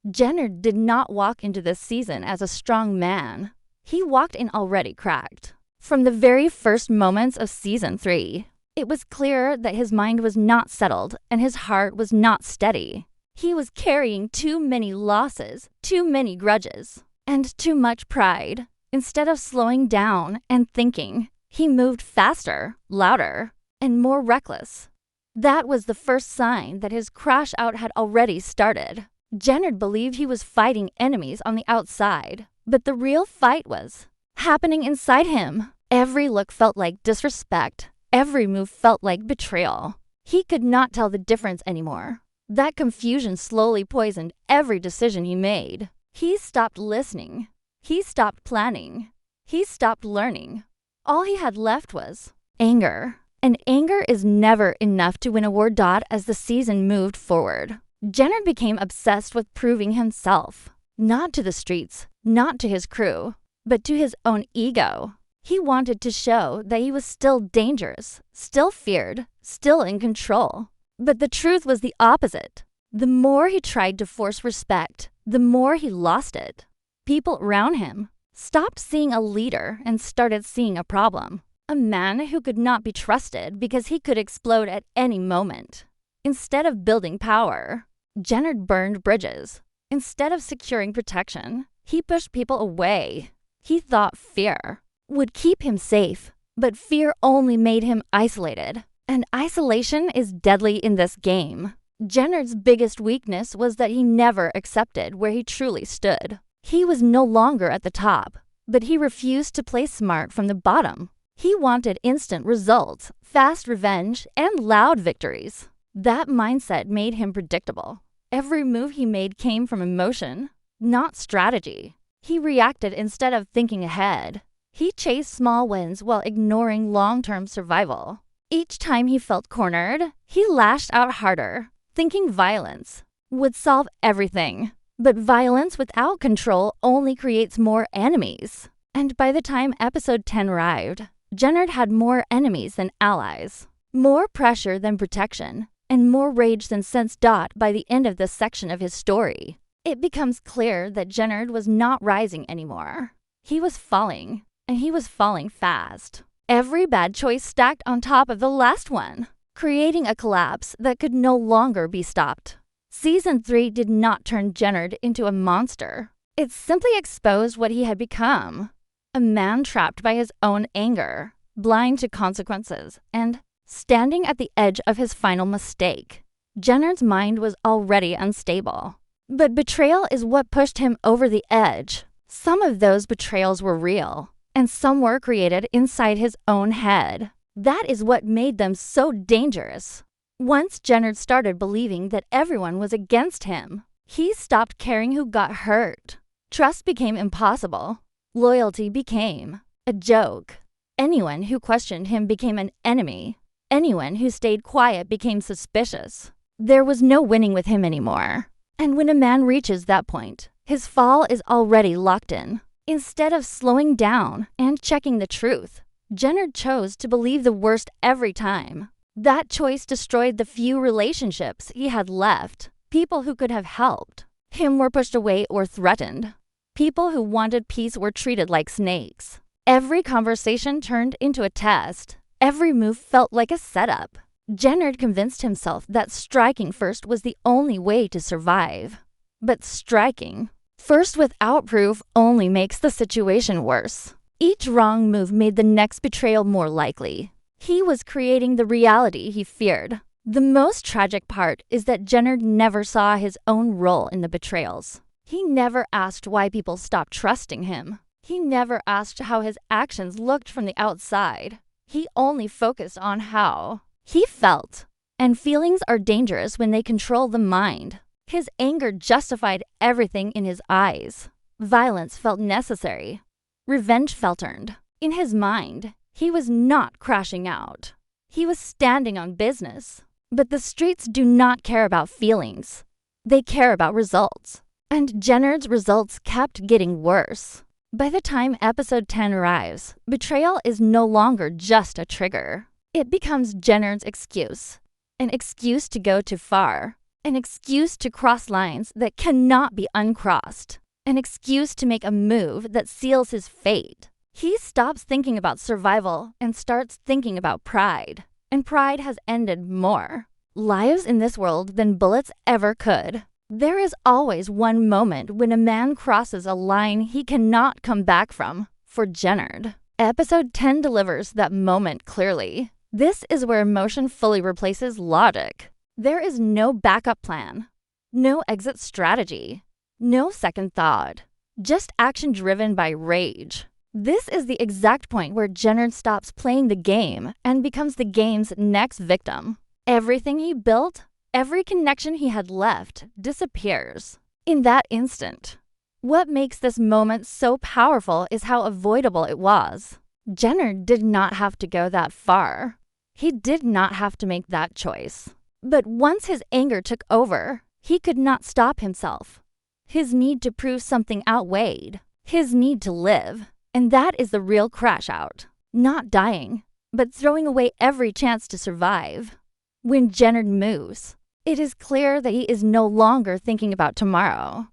Jenard did not walk into this season as a strong man. He walked in already cracked. From the very first moments of Season 3, it was clear that his mind was not settled and his heart was not steady. He was carrying too many losses, too many grudges, and too much pride. Instead of slowing down and thinking, he moved faster, louder, and more reckless. That was the first sign that his crash out had already started. Jenard believed he was fighting enemies on the outside, but the real fight was happening inside him. Every look felt like disrespect. Every move felt like betrayal. He could not tell the difference anymore. That confusion slowly poisoned every decision he made. He stopped listening. He stopped planning. He stopped learning. All he had left was anger. And anger is never enough to win a war. As the season moved forward, Jenard became obsessed with proving himself. Not to the streets, not to his crew, but to his own ego. He wanted to show that he was still dangerous, still feared, still in control. But the truth was the opposite. The more he tried to force respect, the more he lost it. People around him stopped seeing a leader and started seeing a problem. A man who could not be trusted because he could explode at any moment. Instead of building power, Jenard burned bridges. Instead of securing protection, he pushed people away. He thought fear would keep him safe, but fear only made him isolated. And isolation is deadly in this game. Jenard's biggest weakness was that he never accepted where he truly stood. He was no longer at the top, but he refused to play smart from the bottom. He wanted instant results, fast revenge, and loud victories. That mindset made him predictable. Every move he made came from emotion, not strategy. He reacted instead of thinking ahead. He chased small wins while ignoring long-term survival. Each time he felt cornered, he lashed out harder, thinking violence would solve everything. But violence without control only creates more enemies. And by the time episode 10 arrived, Jenard had more enemies than allies, more pressure than protection, and more rage than sense. By the end of this section of his story, it becomes clear that Jenard was not rising anymore. He was falling, and he was falling fast. Every bad choice stacked on top of the last one, creating a collapse that could no longer be stopped. Season 3 did not turn Jenard into a monster. It simply exposed what he had become. A man trapped by his own anger, blind to consequences, and standing at the edge of his final mistake. Jenard's mind was already unstable. But betrayal is what pushed him over the edge. Some of those betrayals were real, and some were created inside his own head. That is what made them so dangerous. Once Jenard started believing that everyone was against him, he stopped caring who got hurt. Trust became impossible. Loyalty became a joke. Anyone who questioned him became an enemy. Anyone who stayed quiet became suspicious. There was no winning with him anymore. And when a man reaches that point, his fall is already locked in. Instead of slowing down and checking the truth, Jenard chose to believe the worst every time. That choice destroyed the few relationships he had left. People who could have helped him were pushed away or threatened. People who wanted peace were treated like snakes. Every conversation turned into a test. Every move felt like a setup. Jenard convinced himself that striking first was the only way to survive. But striking first without proof only makes the situation worse. Each wrong move made the next betrayal more likely. He was creating the reality he feared. The most tragic part is that Jenard never saw his own role in the betrayals. He never asked why people stopped trusting him. He never asked how his actions looked from the outside. He only focused on how he felt. And feelings are dangerous when they control the mind. His anger justified everything in his eyes. Violence felt necessary. Revenge felt earned. In his mind, he was not crashing out. He was standing on business. But the streets do not care about feelings. They care about results. And Jenard's results kept getting worse. By the time episode 10 arrives, betrayal is no longer just a trigger. It becomes Jenard's excuse. An excuse to go too far. An excuse to cross lines that cannot be uncrossed. An excuse to make a move that seals his fate. He stops thinking about survival and starts thinking about pride. And pride has ended more lives in this world than bullets ever could. There is always one moment when a man crosses a line he cannot come back from. For Jenard, Episode 10 delivers that moment clearly. This is where emotion fully replaces logic. There is no backup plan, no exit strategy, no second thought, just action driven by rage. This is the exact point where Jenard stops playing the game and becomes the game's next victim. Everything he built, every connection he had left, disappears in that instant. What makes this moment so powerful is how avoidable it was. Jenard did not have to go that far. He did not have to make that choice. But once his anger took over, he could not stop himself. His need to prove something outweighed his need to live. And that is the real crash out. Not dying, but throwing away every chance to survive. When Jenard moves, it is clear that he is no longer thinking about tomorrow.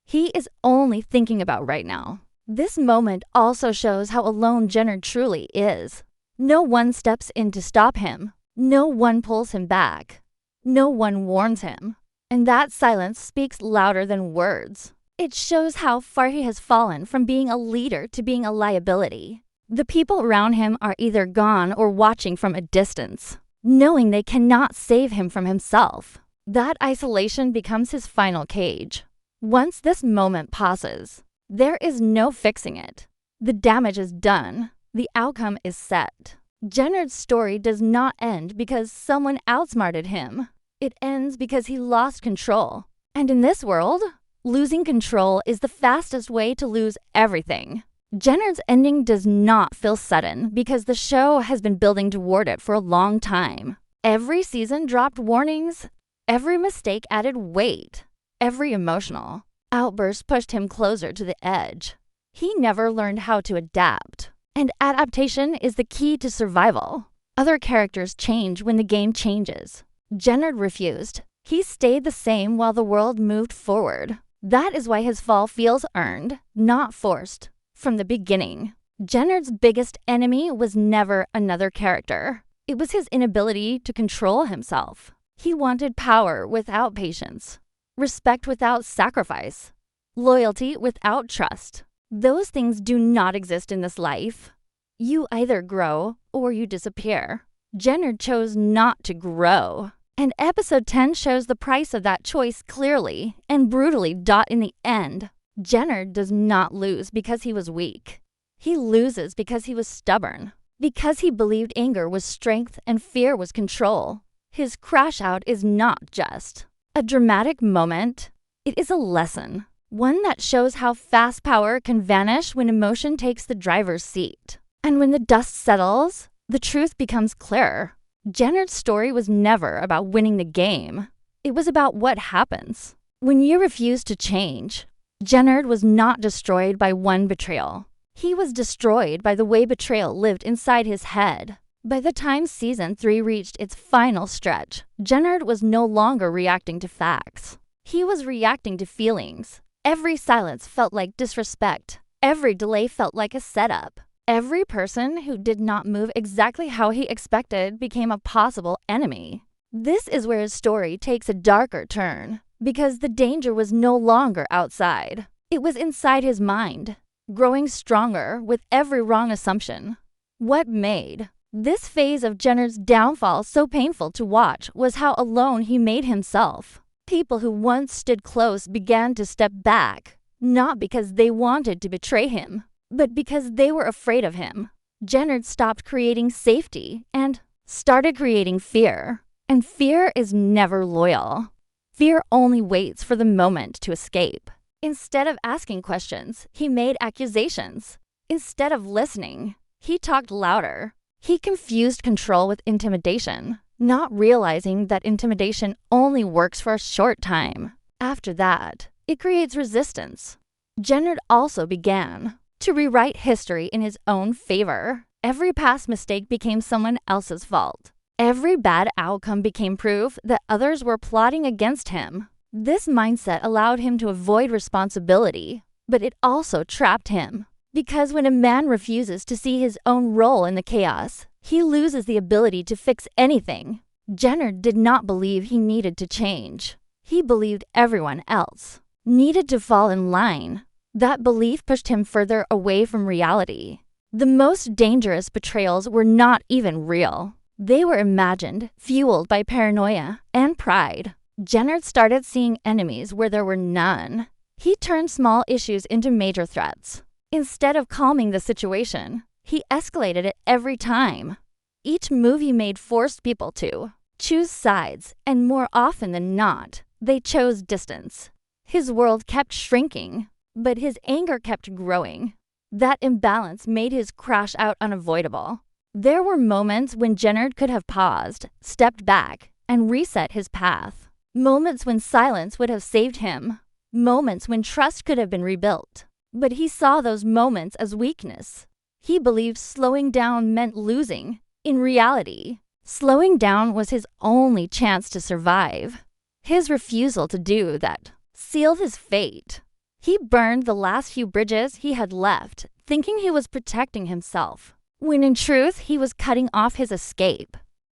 He is only thinking about right now. This moment also shows how alone Jenard truly is. No one steps in to stop him. No one pulls him back. No one warns him. And that silence speaks louder than words. It shows how far he has fallen from being a leader to being a liability. The people around him are either gone or watching from a distance, knowing they cannot save him from himself. That isolation becomes his final cage. Once this moment passes, there is no fixing it. The damage is done. The outcome is set. Jenard's story does not end because someone outsmarted him. It ends because he lost control. And in this world, losing control is the fastest way to lose everything. Jenard's ending does not feel sudden because the show has been building toward it for a long time. Every season dropped warnings. Every mistake added weight. Every emotional outburst pushed him closer to the edge. He never learned how to adapt. And adaptation is the key to survival. Other characters change when the game changes. Jenard refused. He stayed the same while the world moved forward. That is why his fall feels earned, not forced. From the beginning, Jenard's biggest enemy was never another character. It was his inability to control himself. He wanted power without patience, respect without sacrifice, loyalty without trust. Those things do not exist in this life. You either grow or you disappear. Jenard chose not to grow. And episode 10 shows the price of that choice clearly and brutally. In the end, Jenard does not lose because he was weak. He loses because he was stubborn, because he believed anger was strength and fear was control. His crash out is not just a dramatic moment. It is a lesson, one that shows how fast power can vanish when emotion takes the driver's seat. And when the dust settles, the truth becomes clearer. Jenard's story was never about winning the game. It was about what happens when you refuse to change. Jenard was not destroyed by one betrayal. He was destroyed by the way betrayal lived inside his head. By the time season 3 reached its final stretch, Jenard was no longer reacting to facts. He was reacting to feelings. Every silence felt like disrespect. Every delay felt like a setup. Every person who did not move exactly how he expected became a possible enemy. This is where his story takes a darker turn, because the danger was no longer outside. It was inside his mind, growing stronger with every wrong assumption. What made this phase of Jenard's downfall so painful to watch was how alone he made himself. People who once stood close began to step back, not because they wanted to betray him, but because they were afraid of him. Jenard stopped creating safety and started creating fear. And fear is never loyal. Fear only waits for the moment to escape. Instead of asking questions, he made accusations. Instead of listening, he talked louder. He confused control with intimidation, not realizing that intimidation only works for a short time. After that, it creates resistance. Jenard also began to rewrite history in his own favor. Every past mistake became someone else's fault. Every bad outcome became proof that others were plotting against him. This mindset allowed him to avoid responsibility, but it also trapped him. Because when a man refuses to see his own role in the chaos, he loses the ability to fix anything. Jenard did not believe he needed to change. He believed everyone else needed to fall in line. That belief pushed him further away from reality. The most dangerous betrayals were not even real. They were imagined, fueled by paranoia and pride. Jenard started seeing enemies where there were none. He turned small issues into major threats. Instead of calming the situation, he escalated it every time. Each move he made forced people to choose sides, and more often than not, they chose distance. His world kept shrinking, but his anger kept growing. That imbalance made his crash out unavoidable. There were moments when Jenard could have paused, stepped back, and reset his path. Moments when silence would have saved him. Moments when trust could have been rebuilt. But he saw those moments as weakness. He believed slowing down meant losing. In reality, slowing down was his only chance to survive. His refusal to do that sealed his fate. He burned the last few bridges he had left, thinking he was protecting himself, when in truth he was cutting off his escape.